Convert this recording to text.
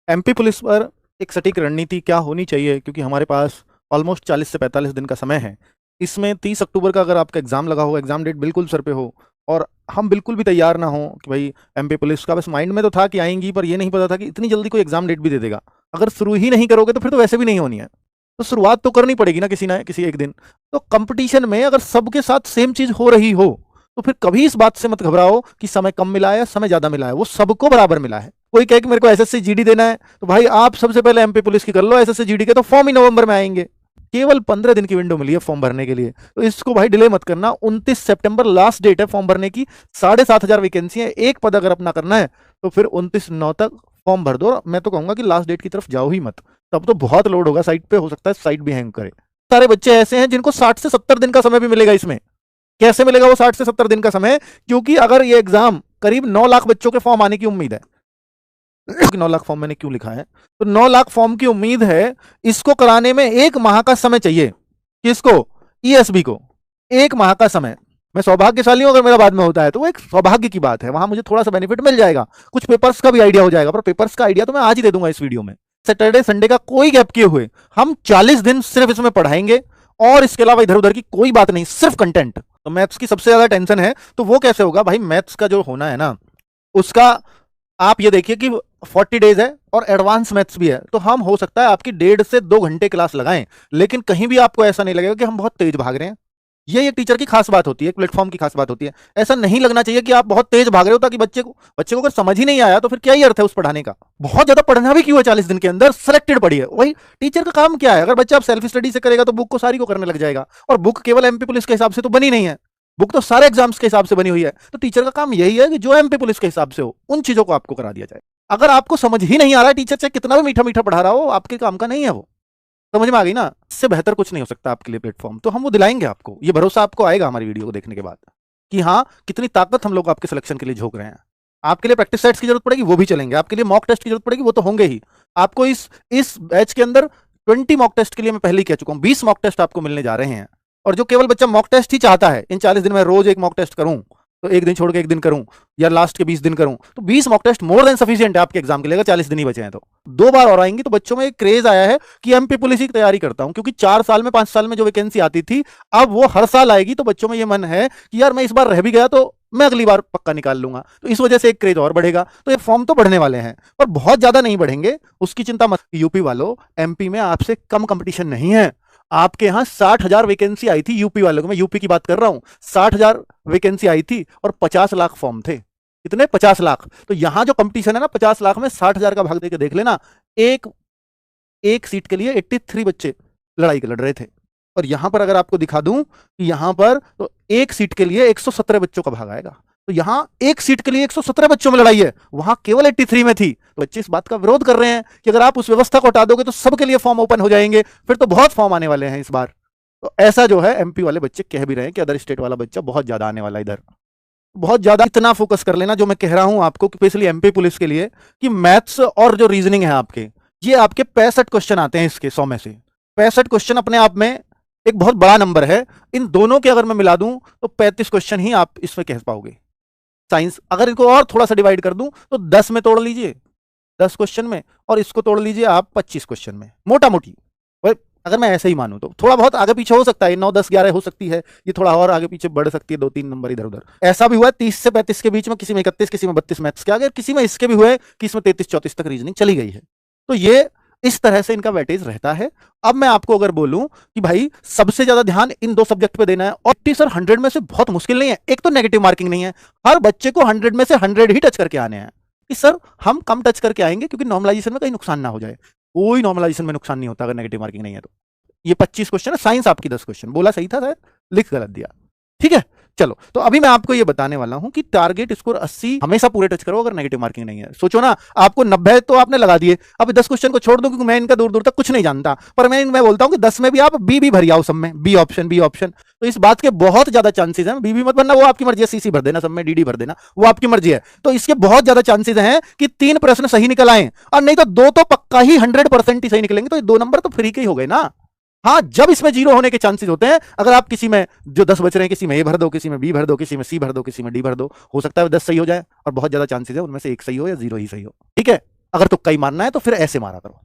MP police पर एक सटीक रणनीति क्या होनी चाहिए, क्योंकि हमारे पास ऑलमोस्ट 40 से 45 दिन का समय है। इसमें 30 अक्टूबर का अगर आपका एग्जाम लगा हो, एग्जाम डेट बिल्कुल सर पे हो और हम बिल्कुल भी तैयार ना हो कि भाई एमपी पुलिस का, बस माइंड में तो था कि आएंगी, पर ये नहीं पता था कि इतनी जल्दी कोई एग्जाम डेट भी दे देगा। अगर शुरू ही नहीं करोगे तो फिर तो वैसे भी नहीं होनी है, तो शुरुआत तो करनी पड़ेगी ना किसी एक दिन। तो कंपटीशन में अगर सबके साथ सेम चीज हो रही हो तो फिर कभी इस बात से मत घबराओ कि समय कम मिला है, समय ज्यादा मिला है, वो सबको बराबर मिला है। कोई कहे कि मेरे को एसएससी जीडी देना है, तो भाई आप सबसे पहले एमपी पुलिस की कर लो, एसएससी जीडी के तो फॉर्म ही नवंबर में आएंगे। केवल 15 दिन की विंडो मिली है फॉर्म भरने के लिए, तो इसको भाई डिले मत करना। 29 सितंबर लास्ट डेट है फॉर्म भरने की। 7,500 वैकेंसी है, एक पद अगर अपना करना है तो फिर 29/9 तक फॉर्म भर दो। मैं तो कहूंगा कि लास्ट डेट की तरफ जाओ ही मत, तब तो बहुत लोड होगा साइट पे, हो सकता है साइट भी हैंग करे। सारे बच्चे ऐसे हैं जिनको 60 से 70 दिन का समय भी मिलेगा इसमें। कैसे मिलेगा वो 60 से 70 दिन का समय? क्योंकि अगर ये एग्जाम करीब 9 लाख बच्चों के फॉर्म आने की उम्मीद है। 9 लाख फॉर्म मैंने क्यों लिखा है, तो 9 लाख फॉर्म की उम्मीद है, इसको कराने में 1 माह का समय चाहिए। किसको? ईएसबी को 1 माह का समय। मैं सौभाग्यशाली हूं अगर मेरा बाद में होता है, तो वो एक सौभाग्य की बात है, वहां मुझे थोड़ा सा बेनिफिट मिल जाएगा, कुछ पेपर्स का भी आइडिया हो जाएगा। पर पेपर्स का आइडिया तो मैं आज ही दे दूंगा इस वीडियो में। सैटरडे संडे का कोई गैप किए हुए हम 40 दिन सिर्फ इसमें पढ़ाएंगे, और इसके अलावा इधर उधर की कोई बात नहीं, सिर्फ कंटेंट। तो मैथ्स की सबसे ज्यादा टेंशन है, तो वो कैसे होगा भाई? मैथ्स का जो होना है ना, उसका आप ये देखिए कि 40 डेज है और एडवांस मैथ्स भी है, तो हम हो सकता है आपकी 1.5 से 2 घंटे क्लास लगाएं, लेकिन कहीं भी आपको ऐसा नहीं लगेगा कि हम बहुत तेज भाग रहे हैं। ये एक टीचर की खास बात होती है, एक प्लेटफॉर्म की खास बात होती है। ऐसा नहीं लगना चाहिए कि आप बहुत तेज भाग रहे हो, ताकि बच्चे को अगर समझ ही नहीं आया तो फिर क्या ही अर्थ है उस पढ़ाने का। बहुत ज्यादा पढ़ना भी क्यों है 40 दिन के अंदर? सिलेक्टेड पढ़िए। वही टीचर का काम क्या है? अगर बच्चा आप सेल्फ स्टडी से करेगा तो बुक को सारी को करने लग जाएगा, और बुक केवल एमपी पुलिस के हिसाब से तो बनी नहीं है, बुक तो सारे एग्जाम्स के हिसाब से बनी हुई है। तो टीचर का काम यही है कि जो एमपी पुलिस के हिसाब से हो उन चीजों को आपको करा दिया जाए। अगर आपको समझ ही नहीं आ रहा है, टीचर चाहे कितना भी मीठा मीठा पढ़ा रहा हो, आपके काम का नहीं है वो। समझ में आ गई ना? इससे बेहतर कुछ नहीं हो सकता आपके लिए प्लेटफॉर्म, तो हम वो दिलाएंगे आपको। ये भरोसा आपको आएगा हमारी वीडियो को देखने के बाद कि हाँ, कितनी ताकत हम लोग आपके सिलेक्शन के लिए झोंक रहे हैं। आपके लिए प्रैक्टिस सेट्स की जरूरत पड़ेगी, वो भी चलेंगे। आपके लिए मॉक टेस्ट की जरूरत पड़ेगी, वो तो होंगे ही। आपको इस बैच के अंदर 20 मॉक टेस्ट के लिए मैं पहले ही कह चुका हूं, 20 मॉक टेस्ट आपको मिलने जा रहे हैं। और जो केवल बच्चा मॉक टेस्ट ही चाहता है, इन 40 दिन में रोज एक मॉक टेस्ट करूं, तो एक दिन छोड़ के एक दिन करूं, या लास्ट के 20 दिन करूं, तो 20 mock test more than sufficient है आपके एग्जाम के लिए। अगर 40 दिन ही बचे हैं तो 2 बार और आएंगी, तो बच्चों में एक क्रेज आया है कि एमपी पुलिस की तैयारी करता हूं, क्योंकि 4 साल में 5 साल में जो वैकेंसी आती थी, अब वो हर साल आएगी। तो बच्चों में ये मन है कि यार मैं इस बार रह भी गया तो मैं अगली बार पक्का निकाल लूंगा, तो इस वजह से एक क्रेज और बढ़ेगा। तो ये फॉर्म तो बढ़ने वाले हैं, पर बहुत ज्यादा नहीं बढ़ेंगे, उसकी चिंता मत। यूपी वालों, एमपी में आपसे कम कंपटीशन नहीं है। आपके यहां 60,000 वैकेंसी आई थी यूपी वालों को, मैं यूपी की बात कर रहा हूं। 60,000 वैकेंसी आई थी और 50 लाख फॉर्म थे। कितने? 50 लाख। तो यहां जो कंपटीशन है ना, 50 लाख में 60,000 का भाग देके देख लेना। एक एक सीट के लिए 83 बच्चे लड़ाई लड़ रहे थे, और यहां पर अगर आपको दिखा दूं कि यहां पर तो एक सीट के लिए 117 बच्चों का भाग आएगा। तो यहां एक सीट के लिए 117 बच्चों में लड़ाई है, वहां केवल 83 में थी। तो बच्चे इस बात का विरोध कर रहे हैं कि अगर आप उस व्यवस्था को हटा दोगे तो सबके लिए फॉर्म ओपन हो जाएंगे, फिर तो बहुत फॉर्म आने वाले हैं इस बार। तो ऐसा जो है एमपी वाले बच्चे कह भी रहे हैं कि अदर स्टेट वाला बच्चा बहुत ज्यादा आने वाला इधर। बहुत ज्यादा इतना फोकस कर लेना जो मैं कह रहा हूं आपको, स्पेशली एमपी पुलिस के लिए, कि मैथ्स और जो रीजनिंग है आपके, ये आपके 65 क्वेश्चन आते हैं इसके 100 में से। 65 क्वेश्चन अपने आप में एक बहुत बड़ा नंबर है। इन दोनों के अगर मैं मिला दूं तो 35 क्वेश्चन ही आप इसमें कह पाओगे। साइंस अगर इनको और थोड़ा सा डिवाइड कर दूं तो 10 में तोड़ लीजिए, 10 क्वेश्चन में, और इसको तोड़ लीजिए आप 25 क्वेश्चन में, मोटा मोटी। अगर मैं ऐसे ही मानूं तो थोड़ा बहुत आगे पीछे हो सकता है, 9 10 11 हो सकती है, ये थोड़ा और आगे पीछे बढ़ सकती है, 2 3 नंबर इधर उधर। ऐसा भी हुआ है 30 से 35 के बीच में, किसी में 31, किसी में 32 मैथ्स के आगे, किसी में इसके भी हुए कि इसमें 33 34 तक रीजनिंग चली गई है। तो ये इस तरह से इनका वेटेज रहता है। अब मैं आपको अगर बोलूं कि भाई सबसे ज्यादा ध्यान इन 2 सब्जेक्ट पे देना है, और सर 100 में से बहुत मुश्किल नहीं है। एक तो नेगेटिव मार्किंग नहीं है, हर बच्चे को 100 में से 100 ही टच करके आने हैं। कि सर हम कम टच करके आएंगे क्योंकि नॉर्मलाइजेशन में कहीं नुकसान ना हो जाए। कोई नॉर्मलाइजेशन में नुकसान नहीं होता अगर नेगेटिव मार्किंग नहीं है तो। ये 25 क्वेश्चन है, साइंस आपकी 10 क्वेश्चन। बोला सही था शायद, लिख गलत दिया। ठीक है, चलो। तो अभी मैं आपको ये बताने वाला हूं कि टारगेट स्कोर 80 हमेशा पूरे टच करो अगर नेगेटिव मार्किंग नहीं है। सोचो ना, आपको 90 तो आपने लगा दिए, अब 10 क्वेश्चन को छोड़ दो, क्योंकि मैं इनका दूर दूर तक कुछ नहीं जानता, पर मैं बोलता हूं कि 10 में भी आप बी भी भर आओ, सब में बी ऑप्शन। तो इस बात के बहुत ज्यादा चांसेस हैं। बी मत भरना, वो आपकी मर्जी है, सीसी भर देना, सब में डीडी भर देना, वो आपकी मर्जी है। तो इसके बहुत ज्यादा चांसेस हैं कि 3 प्रश्न सही निकल आए, और नहीं तो 2 तो पक्का ही 100% ही सही निकलेंगे। तो ये 2 नंबर तो फ्री के ही हो गए ना। हाँ, जब इसमें 0 होने के चांसेस होते हैं, अगर आप किसी में जो 10 बच रहे हैं, किसी में ए भर दो, किसी में बी भर दो, किसी में सी भर दो, किसी में डी भर दो, हो सकता है 10 सही हो जाए, और बहुत ज्यादा चांसेस है उनमें से 1 सही हो या 0 ही सही हो। ठीक है, अगर तुक्का ही मारना है तो फिर ऐसे मारा करो।